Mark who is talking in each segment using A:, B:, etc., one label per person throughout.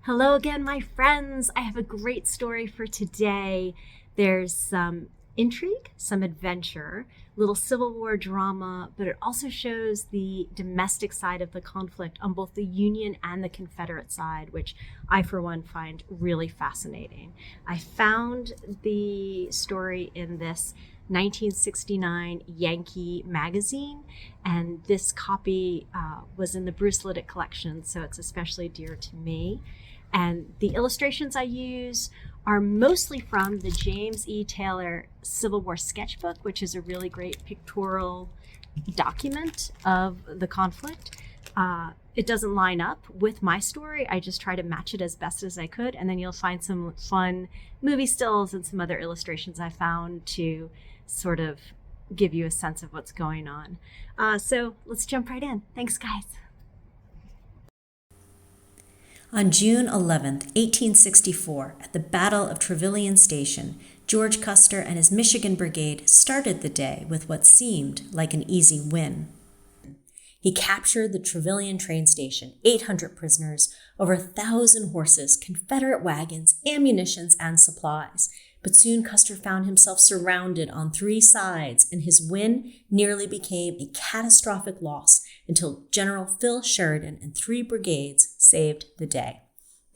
A: Hello again, my friends. I have a great story for today. There's some intrigue, some adventure, little Civil War drama, but it also shows the domestic side of the conflict on both the Union and the Confederate side, which I, for one, find really fascinating. I found the story in this 1969 Yankee magazine, and this copy was in the Bruce Liddick collection, so it's especially dear to me. And the illustrations I use are mostly from the James E. Taylor Civil War Sketchbook, which is a really great pictorial document of the conflict. It doesn't line up with my story. I just try to match it as best as I could. And then you'll find some fun movie stills and some other illustrations I found to sort of give you a sense of what's going on. So let's jump right in. Thanks, guys.
B: On June 11, 1864, at the Battle of Trevilian Station, George Custer and his Michigan Brigade started the day with what seemed like an easy win. He captured the Trevilian train station, 800 prisoners, over 1,000 horses, Confederate wagons, ammunitions, and supplies. But soon Custer found himself surrounded on 3 sides, and his win nearly became a catastrophic loss until General Phil Sheridan and 3 brigades saved the day.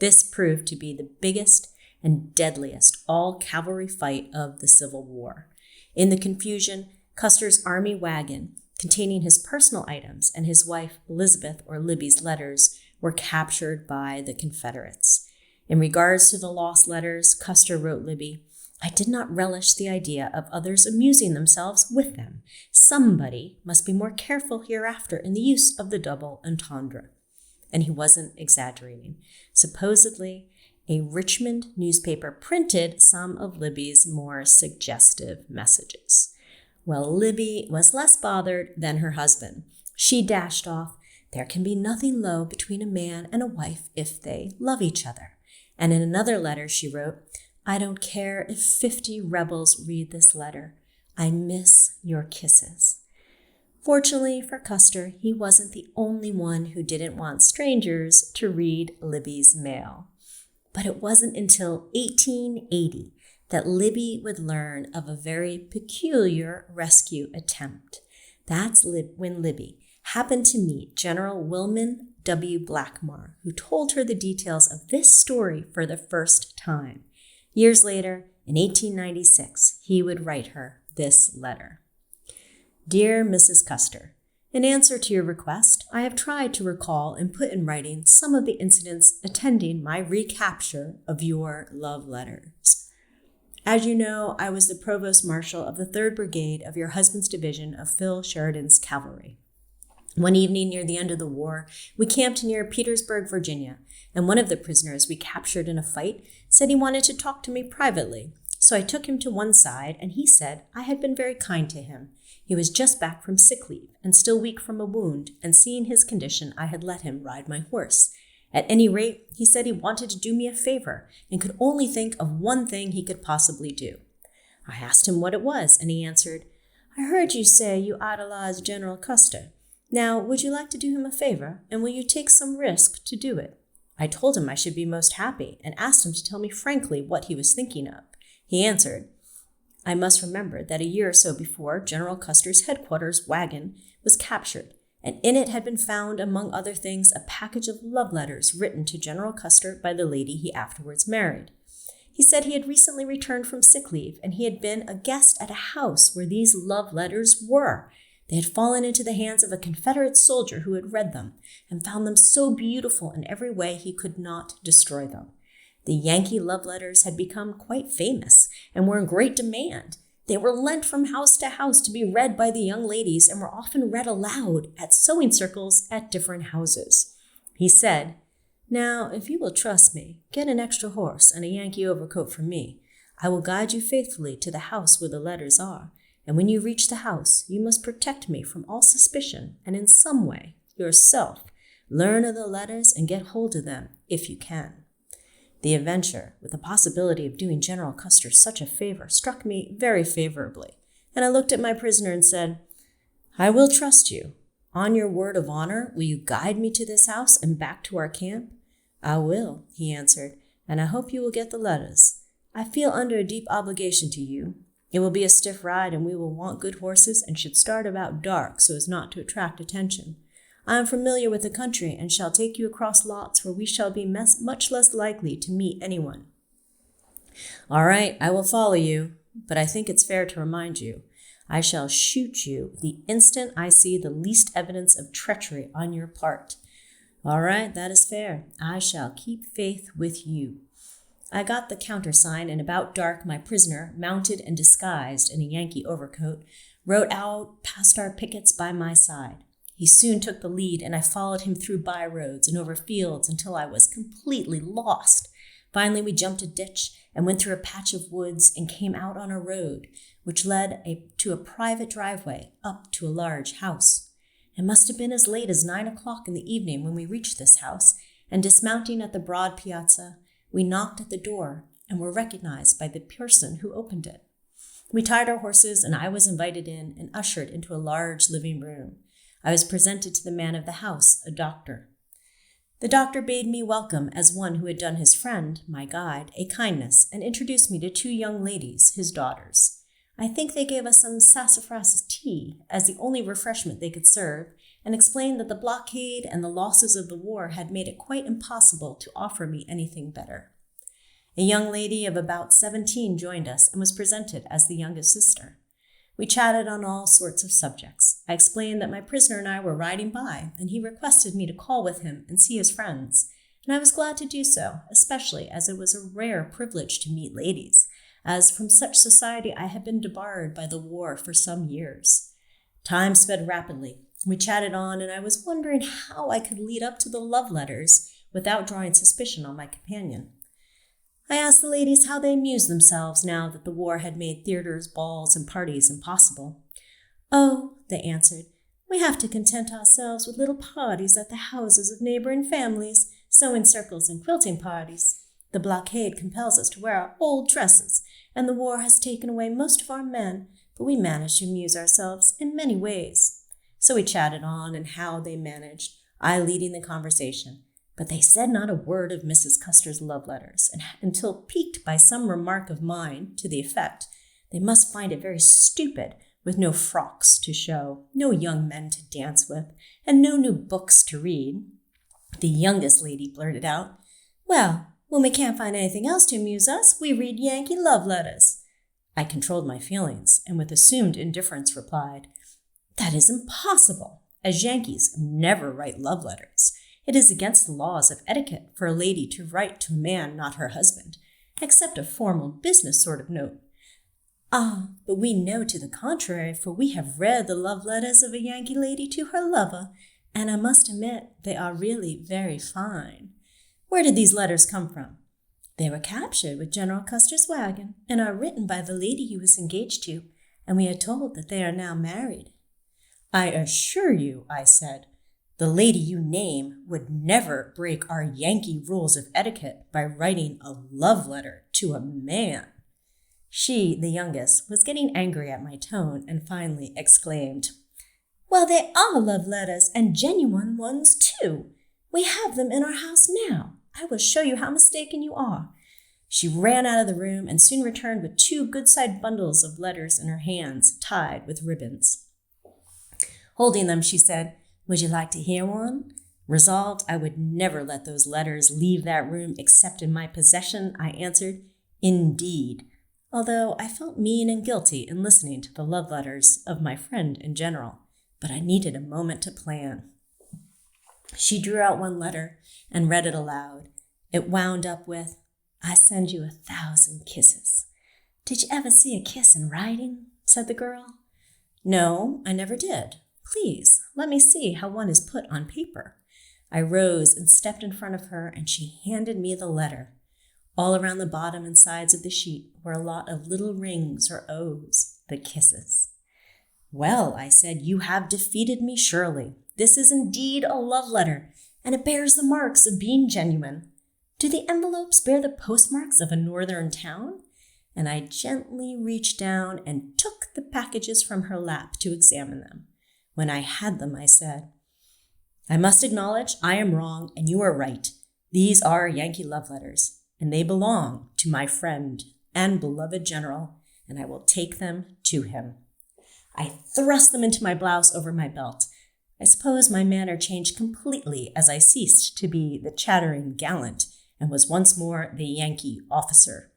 B: This proved to be the biggest and deadliest all-cavalry fight of the Civil War. In the confusion, Custer's army wagon, containing his personal items and his wife Elizabeth or Libbie's letters, were captured by the Confederates. In regards to the lost letters, Custer wrote Libbie, "I did not relish the idea of others amusing themselves with them. Somebody must be more careful hereafter in the use of the double entendre." And he wasn't exaggerating. Supposedly, a Richmond newspaper printed some of Libbie's more suggestive messages. Well, Libbie was less bothered than her husband. She dashed off, "There can be nothing low between a man and a wife if they love each other." And in another letter she wrote, "I don't care if 50 rebels read this letter. I miss your kisses." Fortunately for Custer, he wasn't the only one who didn't want strangers to read Libbie's mail. But it wasn't until 1880 that Libbie would learn of a very peculiar rescue attempt. That's when Libbie happened to meet General Wilman W. Blackmar, who told her the details of this story for the first time. Years later, in 1896, he would write her this letter. "Dear Mrs. Custer, in answer to your request, I have tried to recall and put in writing some of the incidents attending my recapture of your love letters. As you know, I was the provost marshal of the 3rd Brigade of your husband's division of Phil Sheridan's cavalry. One evening near the end of the war, we camped near Petersburg, Virginia, and one of the prisoners we captured in a fight said he wanted to talk to me privately. So I took him to one side, and he said I had been very kind to him. He was just back from sick leave and still weak from a wound, and seeing his condition, I had let him ride my horse. At any rate, he said he wanted to do me a favor and could only think of one thing he could possibly do. I asked him what it was, and he answered, 'I heard you say you idolize General Custer. Now, would you like to do him a favor, and will you take some risk to do it?' I told him I should be most happy and asked him to tell me frankly what he was thinking of. He answered, 'I must remember that a year or so before, General Custer's headquarters wagon was captured, and in it had been found, among other things, a package of love letters written to General Custer by the lady he afterwards married. He said he had recently returned from sick leave, and he had been a guest at a house where these love letters were. They had fallen into the hands of a Confederate soldier who had read them and found them so beautiful in every way he could not destroy them. The Yankee love letters had become quite famous and were in great demand. They were lent from house to house to be read by the young ladies and were often read aloud at sewing circles at different houses. He said, 'Now, if you will trust me, get an extra horse and a Yankee overcoat for me. I will guide you faithfully to the house where the letters are, and when you reach the house, you must protect me from all suspicion and in some way, yourself, learn of the letters and get hold of them if you can.' The adventure, with the possibility of doing General Custer such a favor, struck me very favorably, and I looked at my prisoner and said, 'I will trust you. On your word of honor, will you guide me to this house and back to our camp?' I will, he answered, and I hope you will get the letters. I feel under a deep obligation to you. It will be a stiff ride, and we will want good horses and should start about dark so as not to attract attention. I am familiar with the country and shall take you across lots where we shall be much less likely to meet anyone. All right, I will follow you, but I think it's fair to remind you, I shall shoot you the instant I see the least evidence of treachery on your part. All right, that is fair. I shall keep faith with you. I got the countersign, and about dark my prisoner, mounted and disguised in a Yankee overcoat, rode out past our pickets by my side. He soon took the lead, and I followed him through byroads and over fields until I was completely lost. Finally, we jumped a ditch and went through a patch of woods and came out on a road, which led to a private driveway up to a large house. It must have been as late as 9 o'clock in the evening when we reached this house, and dismounting at the broad piazza, we knocked at the door and were recognized by the person who opened it. We tied our horses, and I was invited in and ushered into a large living room. I was presented to the man of the house, a doctor. The doctor bade me welcome as one who had done his friend, my guide, a kindness, and introduced me to 2 young ladies, his daughters. I think they gave us some sassafras tea as the only refreshment they could serve, and explained that the blockade and the losses of the war had made it quite impossible to offer me anything better. A young lady of about 17 joined us and was presented as the youngest sister. We chatted on all sorts of subjects. I explained that my prisoner and I were riding by, and he requested me to call with him and see his friends, and I was glad to do so, especially as it was a rare privilege to meet ladies, as from such society I had been debarred by the war for some years. Time sped rapidly. We chatted on, and I was wondering how I could lead up to the love letters without drawing suspicion on my companion. I asked the ladies how they amused themselves now that the war had made theaters, balls, and parties impossible. Oh, they answered, we have to content ourselves with little parties at the houses of neighboring families, sewing circles and quilting parties. The blockade compels us to wear our old dresses, and the war has taken away most of our men, but we manage to amuse ourselves in many ways. So we chatted on and how they managed, I leading the conversation. But they said not a word of Mrs. Custer's love letters, until piqued by some remark of mine to the effect, they must find it very stupid with no frocks to show, no young men to dance with, and no new books to read. The youngest lady blurted out, well, when we can't find anything else to amuse us, we read Yankee love letters. I controlled my feelings, and with assumed indifference replied, that is impossible, as Yankees never write love letters. It is against the laws of etiquette for a lady to write to a man not her husband, except a formal business sort of note. Ah, but we know to the contrary, for we have read the love letters of a Yankee lady to her lover, and I must admit they are really very fine. Where did these letters come from? They were captured with General Custer's wagon, and are written by the lady he was engaged to, and we are told that they are now married. I assure you, I said, the lady you name would never break our Yankee rules of etiquette by writing a love letter to a man. She, the youngest, was getting angry at my tone and finally exclaimed, well, they are love letters, and genuine ones, too. We have them in our house now. I will show you how mistaken you are. She ran out of the room and soon returned with 2 good-sized bundles of letters in her hands, tied with ribbons. Holding them, she said, would you like to hear one? Resolved I would never let those letters leave that room except in my possession, I answered, indeed, although I felt mean and guilty in listening to the love letters of my friend in general, but I needed a moment to plan. She drew out one letter and read it aloud. It wound up with, I send you 1,000 kisses. Did you ever see a kiss in writing? Said the girl. No, I never did. Please, let me see how one is put on paper. I rose and stepped in front of her, and she handed me the letter. All around the bottom and sides of the sheet were a lot of little rings or O's, the kisses. Well, I said, you have defeated me surely. This is indeed a love letter, and it bears the marks of being genuine. Do the envelopes bear the postmarks of a northern town? And I gently reached down and took the packages from her lap to examine them. When I had them, I said, I must acknowledge I am wrong and you are right. These are Yankee love letters, and they belong to my friend and beloved general, and I will take them to him. I thrust them into my blouse over my belt. I suppose my manner changed completely as I ceased to be the chattering gallant and was once more the Yankee officer.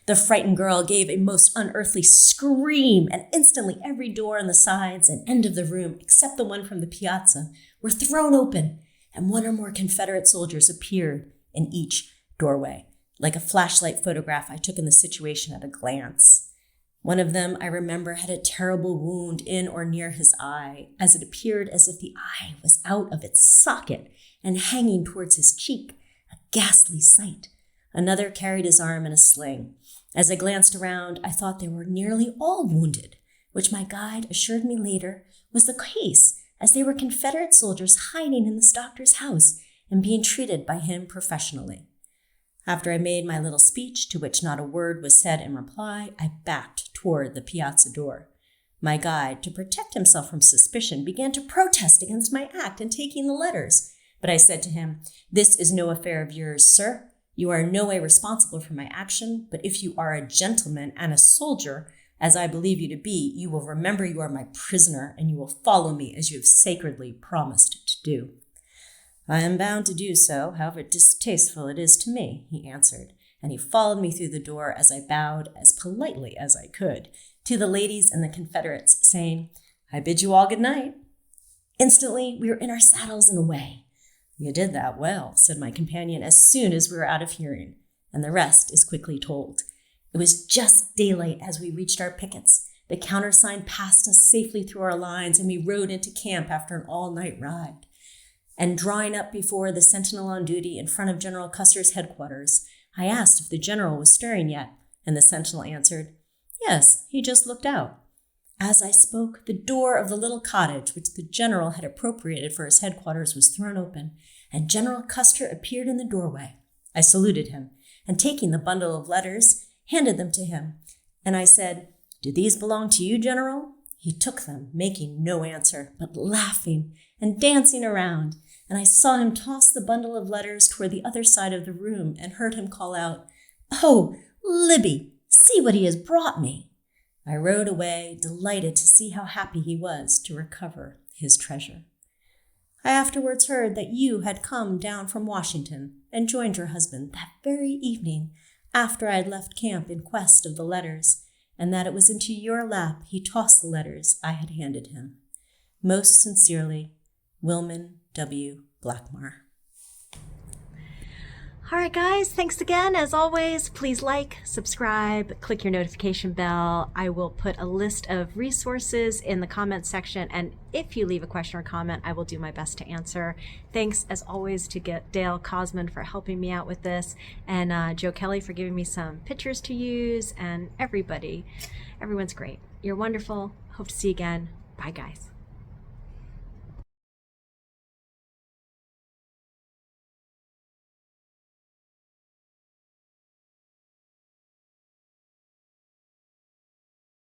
B: The frightened girl gave a most unearthly scream, and instantly every door on the sides and end of the room, except the one from the piazza, were thrown open, and one or more Confederate soldiers appeared in each doorway. Like a flashlight photograph, I took in the situation at a glance. One of them, I remember, had a terrible wound in or near his eye, as it appeared as if the eye was out of its socket and hanging towards his cheek, a ghastly sight. Another carried his arm in a sling. As I glanced around, I thought they were nearly all wounded, which my guide assured me later was the case, as they were Confederate soldiers hiding in this doctor's house and being treated by him professionally. After I made my little speech, to which not a word was said in reply, I backed toward the piazza door. My guide, to protect himself from suspicion, began to protest against my act in taking the letters. But I said to him, "This is no affair of yours, sir. You are in no way responsible for my action, but if you are a gentleman and a soldier, as I believe you to be, you will remember you are my prisoner, and you will follow me as you have sacredly promised to do." "I am bound to do so, however distasteful it is to me," he answered, and he followed me through the door as I bowed as politely as I could to the ladies and the Confederates, saying, "I bid you all good night." Instantly, we were in our saddles and away. "You did that well," said my companion as soon as we were out of hearing, and the rest is quickly told. It was just daylight as we reached our pickets. The countersign passed us safely through our lines, and we rode into camp after an all-night ride. And drawing up before the sentinel on duty in front of General Custer's headquarters, I asked if the general was stirring yet, and the sentinel answered, "Yes, he just looked out." As I spoke, the door of the little cottage which the general had appropriated for his headquarters was thrown open, and General Custer appeared in the doorway. I saluted him, and taking the bundle of letters, handed them to him, and I said, "Do these belong to you, General?" He took them, making no answer, but laughing and dancing around, and I saw him toss the bundle of letters toward the other side of the room and heard him call out, "Oh, Libbie, see what he has brought me." I rode away, delighted to see how happy he was to recover his treasure. I afterwards heard that you had come down from Washington and joined your husband that very evening after I had left camp in quest of the letters, and that it was into your lap he tossed the letters I had handed him. Most sincerely, Wilman W. Blackmar.
A: All right, guys, thanks again. As always, please like, subscribe, click your notification bell. I will put a list of resources in the comments section, and if you leave a question or comment, I will do my best to answer. Thanks, as always, to Dale Cosman for helping me out with this, and Joe Kelly for giving me some pictures to use, and everybody. Everyone's great. You're wonderful. Hope to see you again. Bye, guys.